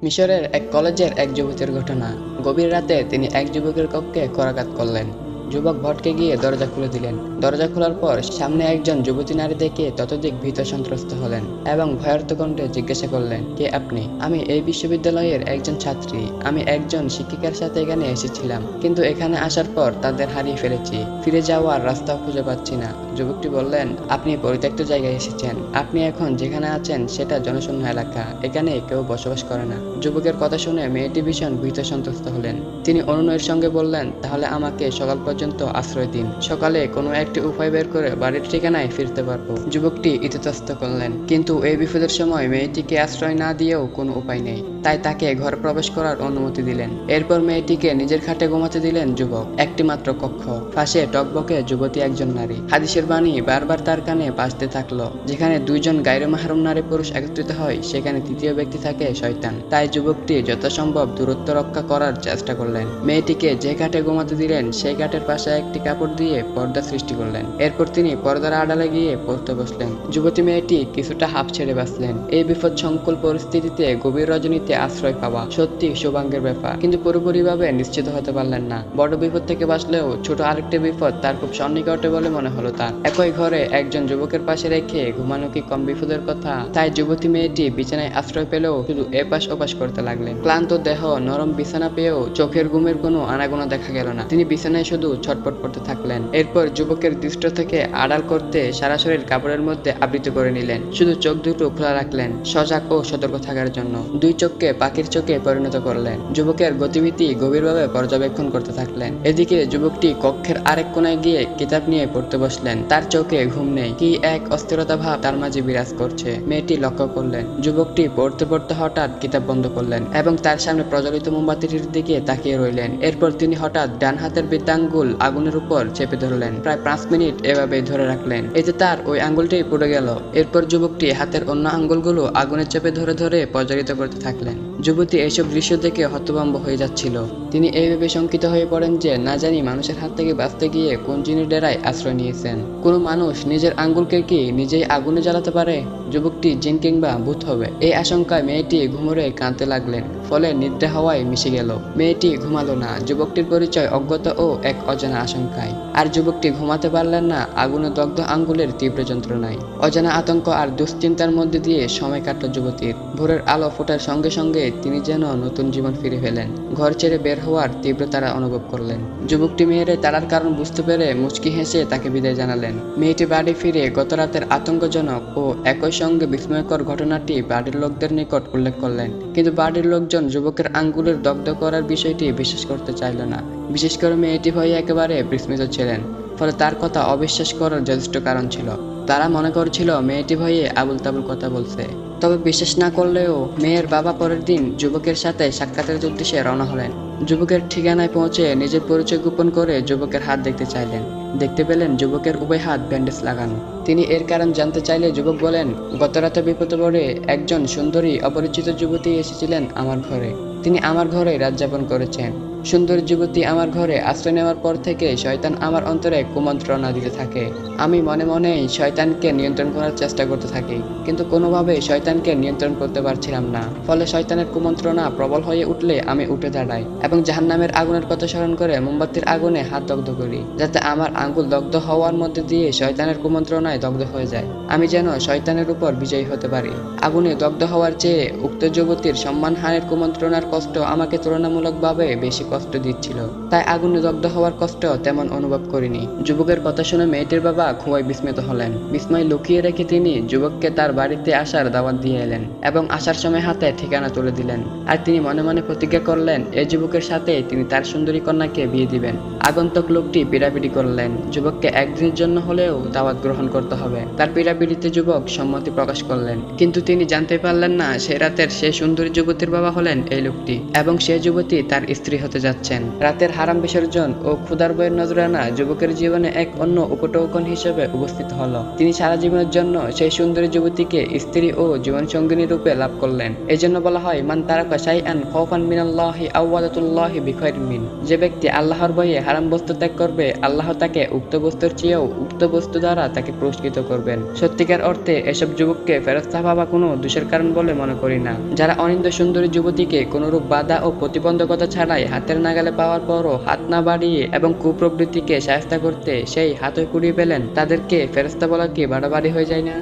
মিশরের এক কলেজের এক যুবতীর ঘটনা। গভীর রাতে তিনি এক যুবকের কক্ষে করাঘাত করলেন। যুবক ভটকে গিয়ে দরজা খুলে দিলেন। দরজা খোলার পর সামনে একজন যুবতী নারী দেখে ততোধিক ভীত সন্ত্রস্ত হলেন এবং ভয়ার্ত কণ্ঠে জিজ্ঞাসা করলেন, কে আপনি? আমি এই বিশ্ববিদ্যালয়ের একজন ছাত্রী। আমি একজন শিক্ষিকার সাথে এখানে এসেছিলাম, কিন্তু এখানে আসার পর তাদের হারিয়ে ফেলেছি। ফিরে যাওয়ার রাস্তাও খুঁজে পাচ্ছি না। যুবকটি বললেন, আপনি পরিত্যক্ত জায়গায় এসেছেন। আপনি এখন যেখানে আছেন সেটা জনশূন্য এলাকা। এখানে কেউ বসবাস করে না। যুবকের কথা শুনে মেয়েটি ভীষণ ভীত সন্ত্রস্ত হলেন। তিনি অনুনয়ের সঙ্গে বললেন, তাহলে আমাকে সকাল পর্যন্ত আশ্রয় দিন। সকালে কোনো একটি উপায় বের করে বাড়ির ঠিকানায় ফিরতে পারবো। যুবকটি ইতস্তত করলেন, কিন্তু এই বিপদের সময় মেয়েটিকে আশ্রয় না দিয়েও কোনো উপায় নেই। তাই তাকে ঘরে প্রবেশ করার অনুমতি দিলেন। এরপর মেয়েটিকে নিজের খাটে ঘুমাতে দিলেন যুবক। একটি মাত্র কক্ষ, পাশে টকবকে যুবতী একজন নারী। হাদিসের বাণী বারবার তার কানে বাজতে থাকলো, যেখানে দুইজন গায়রে মাহরুম নারী পুরুষ একত্রিত হয় সেখানে তৃতীয় ব্যক্তি থাকে শয়তান। তাই যুবকটি যথাসম্ভব দূরত্ব রক্ষা করার চেষ্টা করলেন। মেয়েটিকে যে খাটে ঘুমাতে দিলেন সেই খাটের পাশে একটি কাপড় দিয়ে পর্দা সৃষ্টি করলেন। এরপর তিনি পর্দার আড়ালে গিয়ে পড়তে বসলেন। যুবতী মেয়েটি কিছুটা হাঁপ ছেড়ে বাঁচলেন। এই বিপদ সংকুল পরিস্থিতিতে গভীর রজনীতে আশ্রয় পাওয়া সত্যি সৌভাগ্যের ব্যাপার, কিন্তু পুরোপুরিভাবে নিশ্চিত হতে পারলেন না। বড় বিপদ থেকে বাঁচলেও ছোট আরেকটি বিপদ তার খুব সন্নিকটে বলে মনে হলো তার। একই ঘরে একজন যুবকের পাশে রেখে ঘুমানো কি কম বিপদের কথা? তাই যুবতী মেয়েটি বিছানায় আশ্রয় পেলেও শুধু এপাশ ওপাশ করতে লাগলেন। ক্লান্ত দেহ, নরম বিছানা পেয়েও চোখের ঘুমের কোনো আনাগোনা দেখা গেল না। তিনি বিছানায় শুধু ছটফট করতে থাকলেন। এরপর যুবকের দৃষ্টি থেকে আড়াল করতে সারা শরীর কাপড়ের মধ্যে আবৃত করে নিলেন। শুধু চোখ দুটো খোলা রাখলেন, সজাগ ও সতর্ক থাকার জন্য। দুই চোখকে পাখির চোখে পরিণত করলেন। যুবকের গতিবিধি গভীরভাবে পর্যবেক্ষণ করতে থাকলেন। এদিকে যুবকটি কক্ষের আরেক কোনায় গিয়ে কিতাব নিয়ে পড়তে বসলেন। তার চোখে ঘুম নেই, কি এক অস্থিরতা ভাব তার মাঝে বিরাজ করছে। মেয়েটি লক্ষ্য করলেন, যুবকটি পড়তে পড়তে হঠাৎ কিতাব বন্ধ করলেন এবং তার সামনে প্রজ্বলিত মোমবাতিটির দিকে তাকিয়ে রইলেন। এরপর তিনি হঠাৎ ডান হাতের বৃদ্ধাঙ্গুল আগুনের উপর চেপে ধরলেন। প্রায় 5 মিনিট এভাবে ধরে রাখলেন। এতে তার ওই আঙ্গুলটি পুড়ে গেল। এরপর যুবকটি হাতের অন্য আঙ্গুলগুলো আগুনে চেপে ধরে ধরে প্রজ্বলিত করতে থাকলেন। যুবতী এইসব দৃশ্য দেখে হতভম্ব হয়ে যাচ্ছিল। তিনি এইভাবে শঙ্কিত হয়ে পড়েন যে না জানি মানুষের হাত থেকে বাঁচতে গিয়ে কোন জিনের ডেরায় আশ্রয় নিয়েছেন। কোনো মানুষ নিজের আঙ্গুলকে কি নিজেই আগুনে জ্বালাতে পারে? যুবকটি জিন কিংবা ভূত হবে, এই আশঙ্কায় মেয়েটি ঘুমরে কাঁদতে লাগলেন। ফলে নিদ্রা হওয়ায় মিশে গেল। মেয়েটি ঘুমালো না। যুবকটির পরিচয় অজ্ঞতা ও এক অজানা আশঙ্কায়। আর যুবকটি ঘুমাতে পারলেন না আগুনে দগ্ধ আঙ্গুলের তীব্র যন্ত্রণায়। অজানা আতঙ্ক আর দুশ্চিন্তার মধ্যে দিয়ে সময় কাটল যুবতীর। ভোরের আলো ফোটার সঙ্গে সঙ্গে তিনি যেন নতুন জীবন ফিরে পেলেন। ঘর ছেড়ে বের হওয়ার তীব্র তাড়া অনুভব করলেন। যুবকটি মেয়েরে তাড়ার কারণ বুঝতে পেরে মুচকি হেসে তাকে বিদায় জানালেন। মেয়েটি বাড়ি ফিরে গত রাতের আতঙ্কজনক ও একই সঙ্গে বিস্ময়কর ঘটনাটি বাড়ির লোকদের নিকট উল্লেখ করলেন। কিন্তু বাড়ির লোকজন যুবকের আঙ্গুলের দগ্ধ করার বিষয়টি বিশ্বাস করতে চাইল না। বিশেষ করে মেয়েটি ভয়ে একেবারে বিস্মিত ছিলেন। ফলে তার কথা অবিশ্বাস করার যথেষ্ট কারণ ছিল। তারা মনে করছিল মেয়েটি ভয়ে আবুল তাবুল কথা বলছে। তবে বিশ্বাস না করলেও মেয়ের বাবা পরের দিন যুবকের সাথে সাক্ষাতের উদ্দেশ্যে রওনা হলেন। যুবকের ঠিকানায় পৌঁছে নিজের পরিচয় গোপন করে যুবকের হাত দেখতে চাইলেন। দেখতে পেলেন যুবকের উভয় হাত ব্যান্ডেজ লাগানো। তিনি এর কারণ জানতে চাইলে যুবক বলেন, গত রাতে বিপদে পড়ে একজন সুন্দরী অপরিচিত যুবতী এসেছিলেন আমার ঘরে। তিনি আমার ঘরে রাত যাপন করেছেন। সুন্দর যুবতী আমার ঘরে আশ্রয় নেওয়ার পর থেকে শয়তান আমার অন্তরে কুমন্ত্রণা দিতে থাকে। আমি মনে মনেই শয়তানকে নিয়ন্ত্রণ করার চেষ্টা করতে থাকি, কিন্তু কোনোভাবে শয়তানকে নিয়ন্ত্রণ করতে পারছিলাম না। ফলে শয়তানের কুমন্ত্রণা প্রবল হয়ে উঠলে আমি উঠে দাঁড়াই এবং জাহান্নামের আগুনের কথা স্মরণ করে মোমবাতির আগুনে হাত দগ্ধ করি, যাতে আমার আঙ্গুল দগ্ধ হওয়ার মধ্যে দিয়ে শয়তানের কুমন্ত্রণায় দগ্ধ হয়ে যায়। আমি যেন শয়তানের উপর বিজয়ী হতে পারি। আগুনে দগ্ধ হওয়ার চেয়ে উক্ত যুবতীর সম্মানহানির কুমন্ত্রণার কষ্ট আমাকে তুলনামূলকভাবে বেশি কষ্ট দিচ্ছিল। তাই আগুনে দগ্ধ হওয়ার কষ্ট তেমন অনুভব করিনি। যুবকের কথা শুনে মেয়েটির বাবা খুবই বিস্মিত হলেন। বিস্ময় লুকিয়ে রেখে তিনি যুবককে তার বাড়িতে আসার দাওয়াত দিয়ে এলেন এবং আসার সময় হাতে ঠিকানা তুলে দিলেন। আর তিনি মনে মনে প্রতিজ্ঞা করলেন এই যুবকের সাথে তিনি তার সুন্দরী কন্যাকে বিয়ে দিবেন। আগন্তুক লোকটি পিড়াপিড়ি করলেন। যুবককে একদিনের জন্য হলেও দাওয়াত গ্রহণ করতে হবে। তার পিড়াপিড়িতে যুবক সম্মতি প্রকাশ করলেন, কিন্তু তিনি জানতে পারলেন না সে রাতের সেই সুন্দরী যুবতীর বাবা হলেন এই লোকটি এবং সে যুবতী তার স্ত্রী হতে যাচ্ছেন। রাতের হারাম বিসর্জন ও ক্ষুধার বইয়ের নজরানা যুবকের জীবনে এক অন্য উপটৌকন হিসেবে উপস্থিত হলো। তিনি সারা জীবনের জন্য সেই সুন্দরী যুবতীকে স্ত্রী ও জীবনসঙ্গিনী রূপে লাভ করলেন। এই জন্য বলা হয়, মান তারাকা শাইআন খাওফান মিনাল্লাহি আওয়াদাতুল্লাহি বিখাইরিন মিন। যে ব্যক্তি আল্লাহর ভয়ে হারাম বস্তু ত্যাগ করবে, আল্লাহ তাকে উক্ত বস্তুর চেয়েও উক্ত বস্তু দ্বারা তাকে পুরস্কৃত করবেন। সত্যিকার অর্থে এসব যুবককে ফেরেশতা ভাবা কোনো দোষের কারণ বলে মনে করি না। যারা অনিন্দ্য সুন্দরী যুবতীকে কোনরূপ বাধা ও প্রতিবন্ধকতা ছাড়াই হাতের নাগালে পাওয়ার পরও হাত না বাড়িয়ে এবং কুপ্রবৃত্তিকে শায়েস্তা করতে সেই হাতই কুড়িয়ে পেলেন, তাদেরকে ফেরেশতা বলা কি বাড়াবাড়ি হয়ে যায় না?